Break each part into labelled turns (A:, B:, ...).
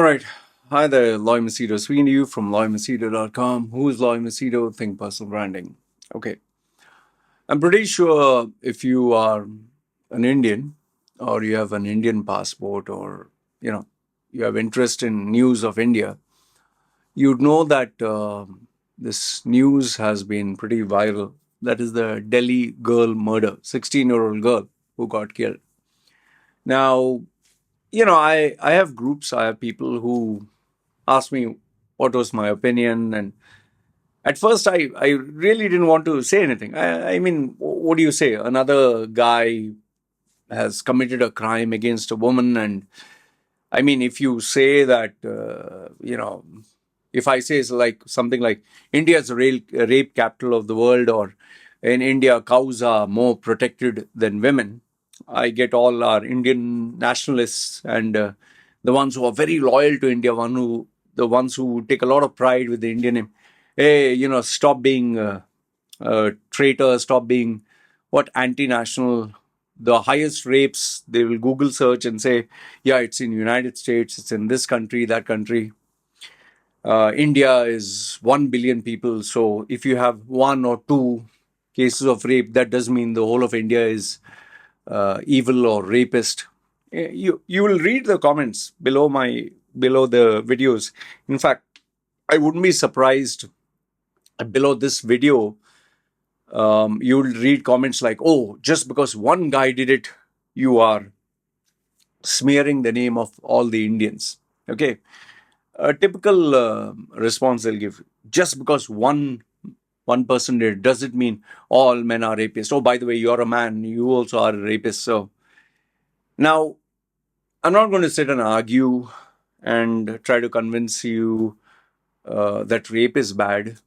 A: right. Hi there, Loy Macedo. Speaking to you from LoyMacedo.com. Who is Loy Macedo? Think personal branding. Okay. I'm pretty sure if you are an Indian or you have an Indian passport or, you know, you have interest in news of India, you'd know that this news has been pretty viral. That is the Delhi girl murder, 16-year-old girl who got killed. Now, I have groups, I have people who ask me what was my opinion. And at first, I really didn't want to say anything. I mean, what do you say? Another guy has committed a crime against a woman. And I mean, if you say that, if I say like something like India is a rape capital of the world, or in India, cows are more protected than women, I get all our Indian nationalists and the ones who are very loyal to India, the ones who take a lot of pride with the Indian name. Hey, stop being a traitor, stop being anti-national. The highest rapes, they will Google search and say, yeah, it's in United States, it's in this country, that country. India is 1 billion people. So if you have one or two cases of rape, that does mean the whole of India is evil or rapist. You will read the comments below the videos. In fact, I wouldn't be surprised below this video. You'll read comments like, "Oh, just because one guy did it, you are smearing the name of all the Indians." Okay, a typical response they'll give: just because one person did it, does it mean all men are rapists? Oh, by the way, you're a man, you also are a rapist. So now I'm not going to sit and argue and try to convince you that rape is bad,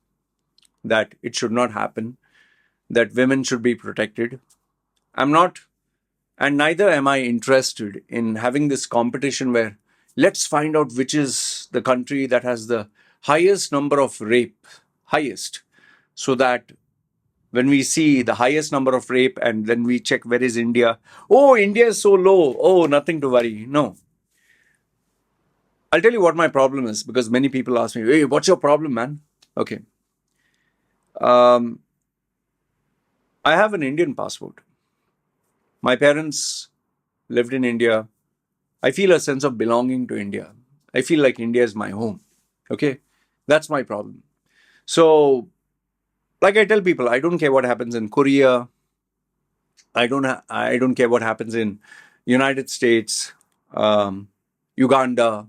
A: that it should not happen, that women should be protected. I'm not, and neither am I interested in having this competition where let's find out which is the country that has the highest number of rape, highest, so that when we see the highest number of rape and then we check where is India, oh, India is so low, oh, nothing to worry. No. I'll tell you what my problem is, because many people ask me, hey, what's your problem, man? Okay. I have an Indian passport. My parents lived in India. I feel a sense of belonging to India. I feel like India is my home. Okay. That's my problem. So, like I tell people, I don't care what happens in Korea. I don't care what happens in United States, Uganda,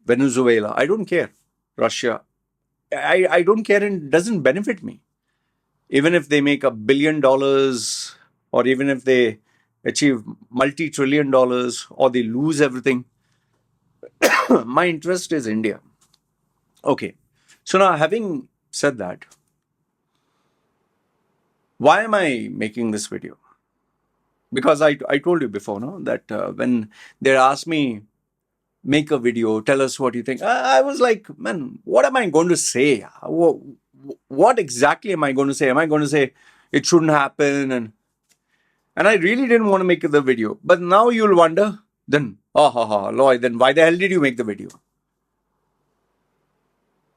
A: Venezuela. I don't care. Russia. I don't care, and it doesn't benefit me. Even if they make $1 billion, or even if they achieve multi-trillion dollars, or they lose everything, my interest is India. Okay. So now, having said that, why am I making this video? Because I told you before, no, that when they asked me, make a video, tell us what you think, I was like, man, what am I going to say? What exactly am I going to say? Am I going to say it shouldn't happen? And I really didn't want to make the video. But now you'll wonder, then, Loy, then why the hell did you make the video?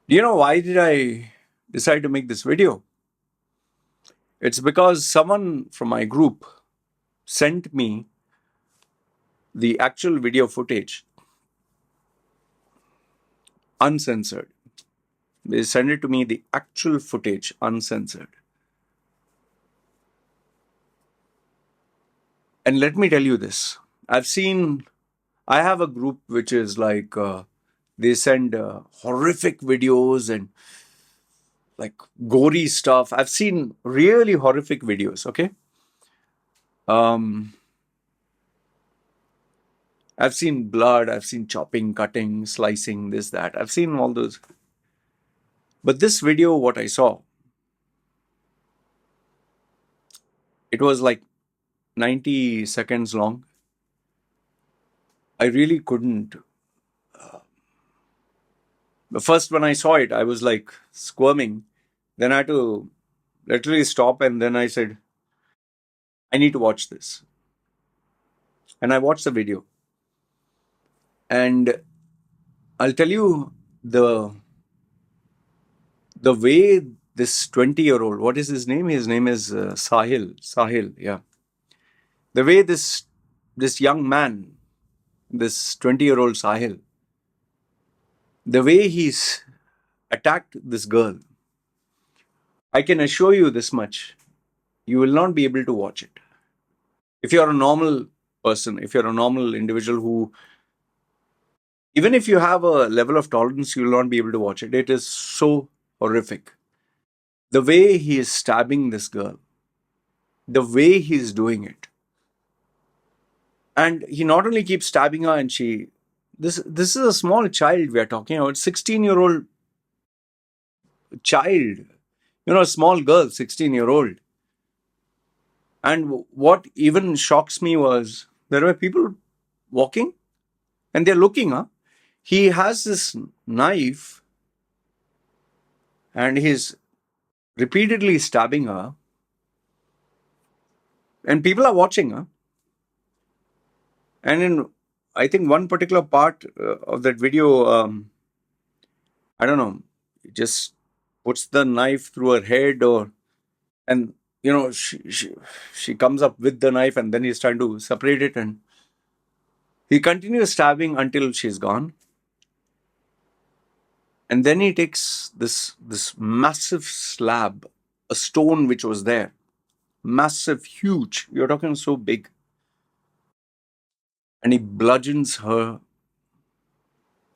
A: Do you know why did I decide to make this video? It's because someone from my group sent me the actual video footage, uncensored. They sent it to me, the actual footage, uncensored. And let me tell you this. I have a group which is like, they send horrific videos and like gory stuff. I've seen really horrific videos, okay? I've seen blood, I've seen chopping, cutting, slicing, this, that. I've seen all those. But this video, what I saw, it was like 90 seconds long. I really couldn't. First, when I saw it, I was like squirming. Then I had to literally stop, and then I said, I need to watch this. And I watched the video. And I'll tell you the way this 20-year-old, what is his name? His name is Sahil. Sahil, yeah. The way this young man, this 20-year-old Sahil, the way he's attacked this girl, I can assure you this much: you will not be able to watch it. If you're a normal person, if you're a normal individual who, even if you have a level of tolerance, you will not be able to watch it. It is so horrific. The way he is stabbing this girl, the way he's doing it. And he not only keeps stabbing her, and this is a small child we are talking about, 16-year-old child, a small girl, 16-year-old. And what even shocks me was there were people walking and they're looking, huh? He has this knife and he's repeatedly stabbing her, and people are watching, huh? And in, I think, one particular part of that video, I don't know, he just puts the knife through her head, or and she comes up with the knife, and then he's trying to separate it, and he continues stabbing until she's gone. And then he takes this massive slab, a stone which was there, massive, huge. You're talking so big, and he bludgeons her.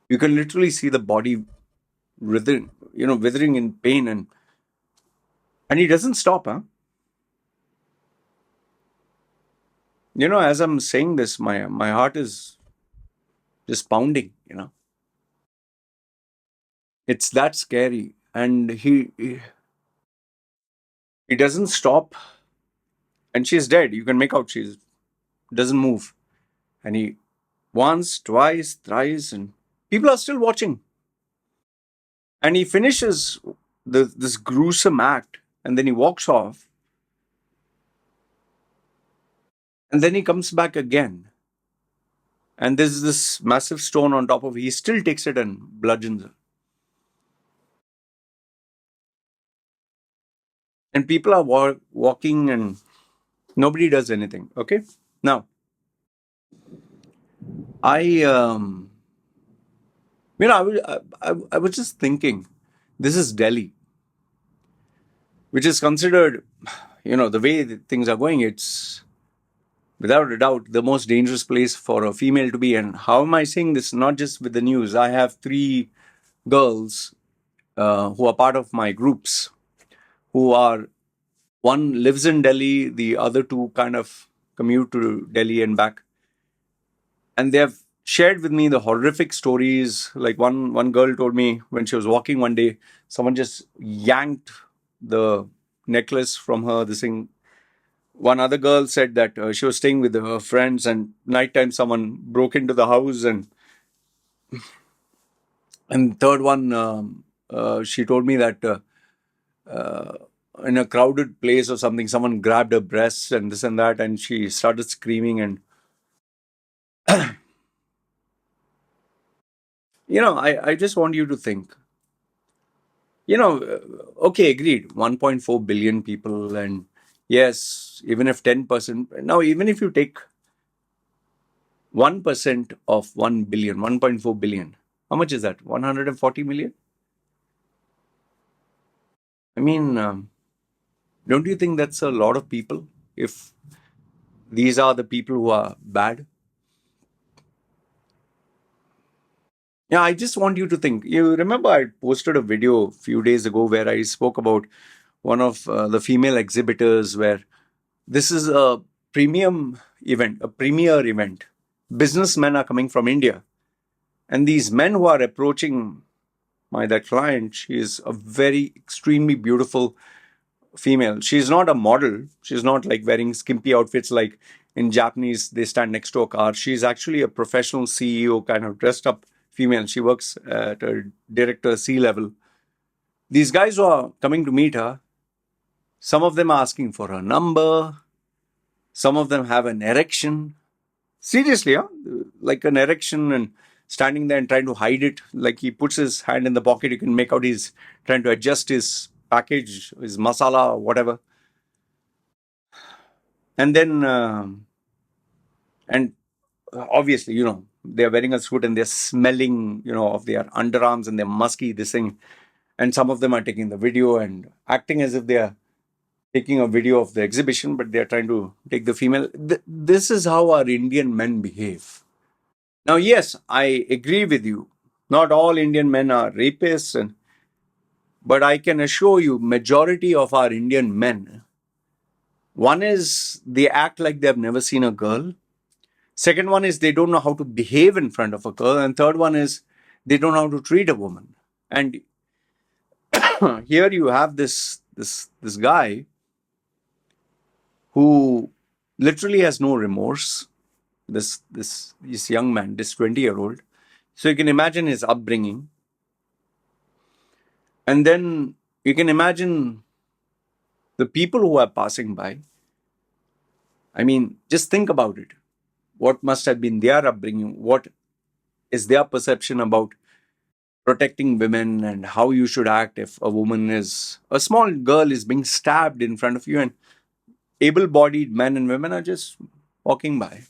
A: You can literally see the body withering in pain, and he doesn't stop, huh? As I'm saying this, my heart is just pounding. It's that scary, and he doesn't stop, and she's dead. You can make out she doesn't move, and he once, twice, thrice, and people are still watching. And he finishes this gruesome act, and then he walks off, and then he comes back again, and there's this massive stone on top of it. He still takes it and bludgeons her. And people are walking, and nobody does anything. Okay, now I I was just thinking, this is Delhi, which is considered, the way that things are going, it's without a doubt the most dangerous place for a female to be. And how am I saying this? Not just with the news. I have three girls who are part of my groups, who are, one lives in Delhi, the other two kind of commute to Delhi and back. And they have shared with me the horrific stories. Like one girl told me when she was walking one day, someone just yanked the necklace from her. This thing. One other girl said that she was staying with her friends, and nighttime someone broke into the house, and third one, she told me that in a crowded place or something, someone grabbed her breasts and this and that, and she started screaming. And I just want you to think. Okay, agreed. 1.4 billion people, and yes, even if 10%. Now, even if you take 1% of 1 billion, 1.4 billion, how much is that? 140 million? I mean, don't you think that's a lot of people if these are the people who are bad? Yeah, I just want you to think. You remember I posted a video a few days ago where I spoke about one of the female exhibitors, where this is a premium event, a premier event. Businessmen are coming from India. And these men who are approaching that client, she is a very extremely beautiful female. She's not a model. She's not like wearing skimpy outfits like in Japanese, they stand next to a car. She's actually a professional CEO kind of dressed up female. She works at a director C level. These guys who are coming to meet her, some of them are asking for her number. Some of them have an erection. Seriously, huh? Like an erection, and standing there and trying to hide it. Like he puts his hand in the pocket, you can make out he's trying to adjust his package, his masala, whatever. And then, and obviously, they're wearing a suit and they're smelling, of their underarms and they're musky, this thing. And some of them are taking the video and acting as if they are taking a video of the exhibition, but they're trying to take the female. This is how our Indian men behave. Now, yes, I agree with you. Not all Indian men are rapists, but I can assure you, majority of our Indian men, one is they act like they've never seen a girl. Second one is they don't know how to behave in front of a girl, and third one is they don't know how to treat a woman. And here you have this guy who literally has no remorse. This young man, this 20-year-old. So you can imagine his upbringing, and then you can imagine the people who are passing by. I mean, just think about it. What must have been their upbringing? What is their perception about protecting women and how you should act if a small girl is being stabbed in front of you and able-bodied men and women are just walking by.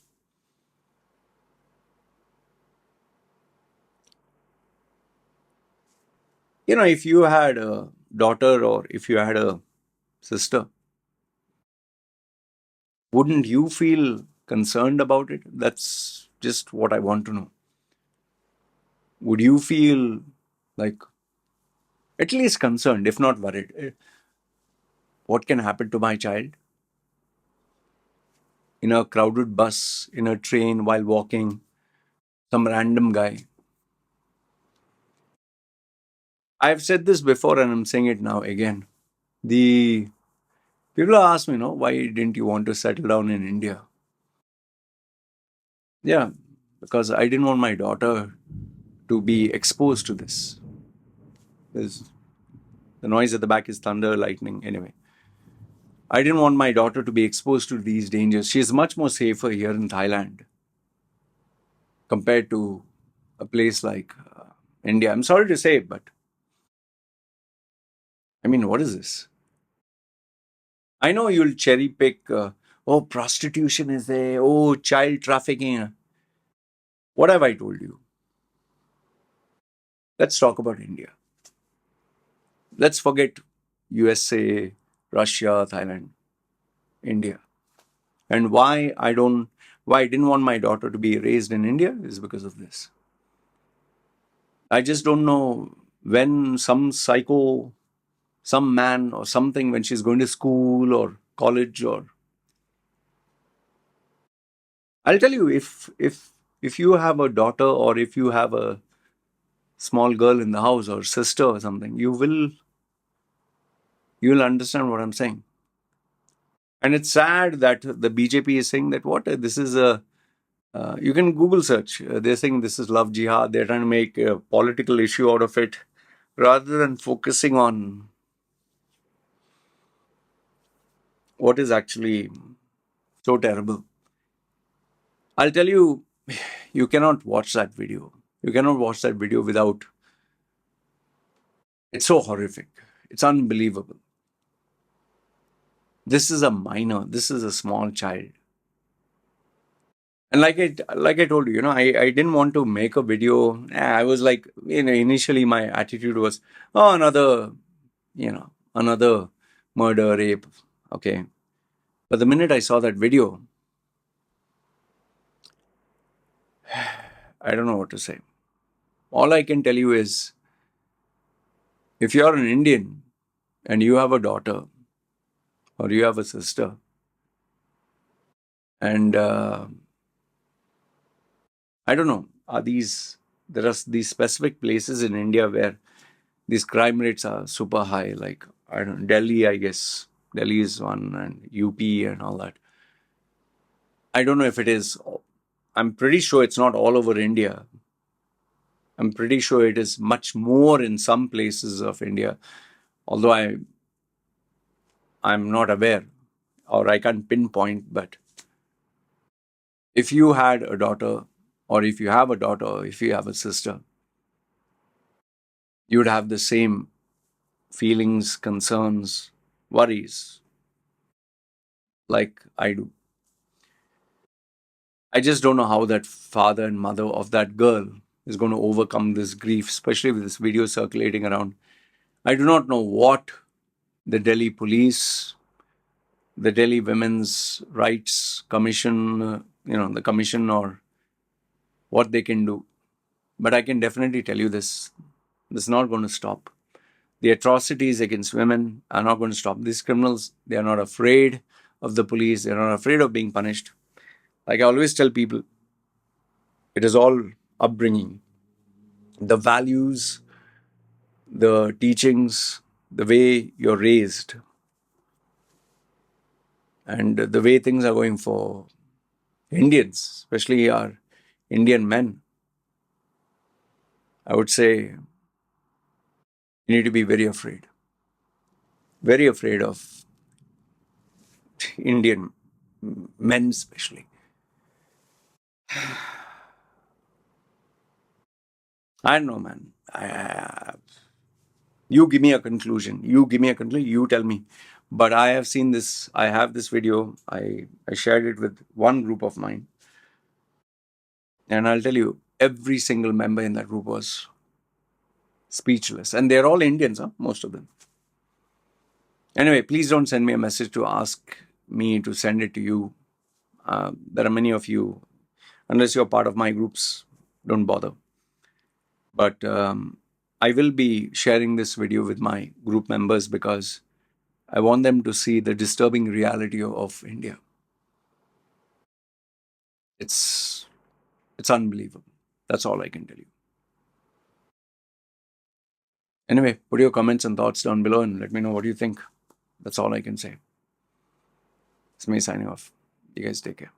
A: If you had a daughter or if you had a sister, wouldn't you feel concerned about it? That's just what I want to know. Would you feel like at least concerned, if not worried? What can happen to my child? In a crowded bus, in a train, while walking, some random guy. I've said this before and I'm saying it now again. The people ask me, why didn't you want to settle down in India? Yeah, because I didn't want my daughter to be exposed to this. There's, the noise at the back is thunder, lightning. Anyway, I didn't want my daughter to be exposed to these dangers. She's much more safer here in Thailand compared to a place like India. I'm sorry to say, but I mean, what is this? I know you'll cherry pick, oh, prostitution is there, oh, child trafficking. What have I told you? Let's talk about India. Let's forget USA, Russia, Thailand, India. And why I didn't want my daughter to be raised in India is because of this. I just don't know when some psycho, some man or something, when she's going to school or college, or I'll tell you, if you have a daughter or if you have a small girl in the house or sister or something, you'll understand what I'm saying. And it's sad that the BJP is saying that this is a you can Google search. They're saying this is love jihad. They're trying to make a political issue out of it rather than focusing on what is actually so terrible. I'll tell you, you cannot watch that video. You cannot watch that video without. It's so horrific. It's unbelievable. This is a minor. This is a small child. And like I told you, I didn't want to make a video. I was like, initially my attitude was, oh, another murder, rape. Okay. But the minute I saw that video, I don't know what to say. All I can tell you is, if you're an Indian and you have a daughter or you have a sister, and I don't know, there are these specific places in India where these crime rates are super high, like, I don't know, Delhi, I guess. Delhi is one, and UP and all that. I don't know if it is. I'm pretty sure it's not all over India. I'm pretty sure it is much more in some places of India, although I'm not aware or I can't pinpoint. But if you had a daughter or if you have a daughter, if you have a sister, you would have the same feelings, concerns, worries like I do. I just don't know how that father and mother of that girl is going to overcome this grief, especially with this video circulating around. I do not know what the Delhi police, the Delhi Women's Rights Commission, the commission, or what they can do. But I can definitely tell you this: this is not going to stop. The atrocities against women are not going to stop. These criminals, they are not afraid of the police. They are not afraid of being punished. Like I always tell people, it is all upbringing, the values, the teachings, the way you're raised, and the way things are going for Indians, especially our Indian men. I would say you need to be very afraid of Indian men, especially. I don't know, man. You give me a conclusion. You give me a conclusion. You tell me. But I have seen this. I have this video. I shared it with one group of mine. And I'll tell you, every single member in that group was speechless. And they're all Indians, huh? Most of them. Anyway, please don't send me a message to ask me to send it to you. There are many of you, unless you're part of my groups, don't bother. But I will be sharing this video with my group members because I want them to see the disturbing reality of India. It's unbelievable. That's all I can tell you. Anyway, put your comments and thoughts down below and let me know what you think. That's all I can say. It's me signing off. You guys take care.